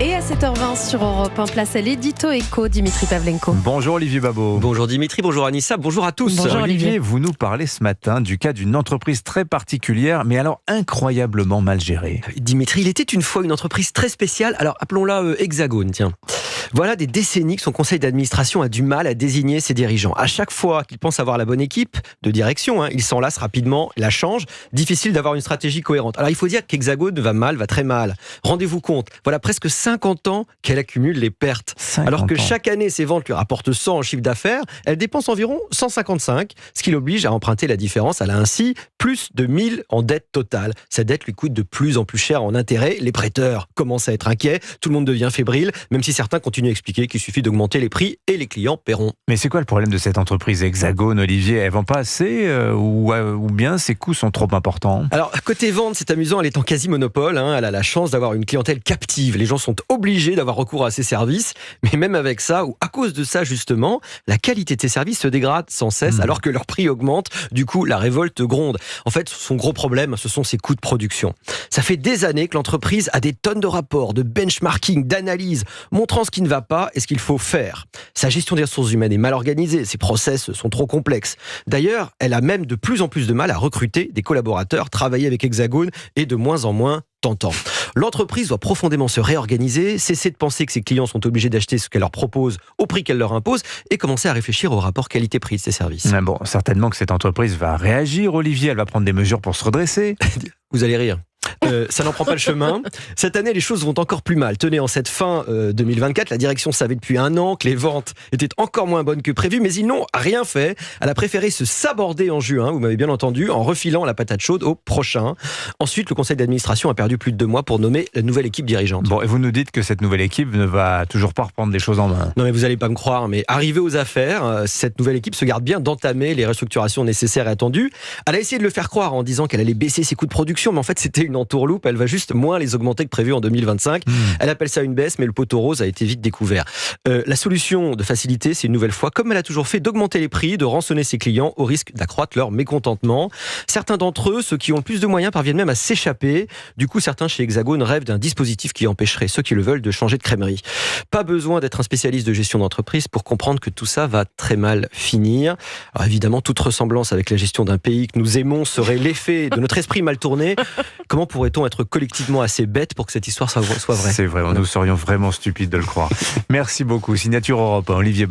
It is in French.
Et à 7h20 sur Europe 1, place à l'édito éco, Dimitri Pavlenko. Bonjour Olivier Babot. Bonjour Dimitri, bonjour Anissa, bonjour à tous. Bonjour Olivier. Vous nous parlez ce matin du cas d'une entreprise très particulière, mais alors incroyablement mal gérée. Dimitri, il était une fois une entreprise très spéciale, alors appelons-la Hexagone, tiens. Voilà des décennies que son conseil d'administration a du mal à désigner ses dirigeants. À chaque fois qu'il pense avoir la bonne équipe de direction, il s'en lasse rapidement, la change. Difficile d'avoir une stratégie cohérente. Alors il faut dire qu'Hexagone va mal, va très mal. Rendez-vous compte, voilà presque 50 ans qu'elle accumule les pertes. Alors que chaque année, ses ventes lui rapportent 100 en chiffre d'affaires, elle dépense environ 155, ce qui l'oblige à emprunter la différence. Elle a ainsi plus de 1000 en dette totale. Cette dette lui coûte de plus en plus cher en intérêts. Les prêteurs commencent à être inquiets, tout le monde devient fébrile, même si certains continuent à expliquer qu'il suffit d'augmenter les prix et les clients paieront. Mais c'est quoi le problème de cette entreprise Hexagone, Olivier? Elle vend pas assez ou bien ses coûts sont trop importants? Alors, côté vente, c'est amusant, elle est en quasi-monopole. Elle a la chance d'avoir une clientèle captive. Les gens sont obligés d'avoir recours à ses services. Mais même avec ça, ou à cause de ça justement, la qualité de ses services se dégrade sans cesse alors que leur prix augmente. Du coup, la révolte gronde. En fait, son gros problème, ce sont ses coûts de production. Ça fait des années que l'entreprise a des tonnes de rapports, de benchmarking, d'analyses, montrant ce qui ne va pas et ce qu'il faut faire. Sa gestion des ressources humaines est mal organisée, ses process sont trop complexes. D'ailleurs, elle a même de plus en plus de mal à recruter des collaborateurs. Travailler avec Hexagone est de moins en moins tentant. L'entreprise doit profondément se réorganiser, cesser de penser que ses clients sont obligés d'acheter ce qu'elle leur propose au prix qu'elle leur impose et commencer à réfléchir au rapport qualité-prix de ses services. Bon, certainement que cette entreprise va réagir, Olivier, elle va prendre des mesures pour se redresser. Vous allez rire. Ça n'en prend pas le chemin. Cette année, les choses vont encore plus mal. Tenez, en cette fin 2024, la direction savait depuis un an que les ventes étaient encore moins bonnes que prévu, mais ils n'ont rien fait. Elle a préféré se saborder en juin, vous m'avez bien entendu, en refilant la patate chaude au prochain. Ensuite, le conseil d'administration a perdu plus de 2 mois pour nommer la nouvelle équipe dirigeante. Bon, et vous nous dites que cette nouvelle équipe ne va toujours pas reprendre les choses en main. Non, mais vous n'allez pas me croire, mais arrivée aux affaires, cette nouvelle équipe se garde bien d'entamer les restructurations nécessaires et attendues. Elle a essayé de le faire croire en disant qu'elle allait baisser ses coûts de production, mais en fait, c'était une entourloupe. Elle va juste moins les augmenter que prévu en 2025. Elle appelle ça une baisse, mais le poteau rose a été vite découvert. La solution de facilité, c'est une nouvelle fois, comme elle a toujours fait, d'augmenter les prix, de rançonner ses clients au risque d'accroître leur mécontentement. Certains d'entre eux, ceux qui ont le plus de moyens, parviennent même à s'échapper. Du coup, certains chez Hexagone rêvent d'un dispositif qui empêcherait ceux qui le veulent de changer de crèmerie. Pas besoin d'être un spécialiste de gestion d'entreprise pour comprendre que tout ça va très mal finir. Alors évidemment, toute ressemblance avec la gestion d'un pays que nous aimons serait l'effet de notre esprit mal tourné. Comment pourrait-on être collectivement assez bête pour que cette histoire soit vraie? C'est vrai, nous serions vraiment stupides de le croire. Merci beaucoup. Signature Europe, Olivier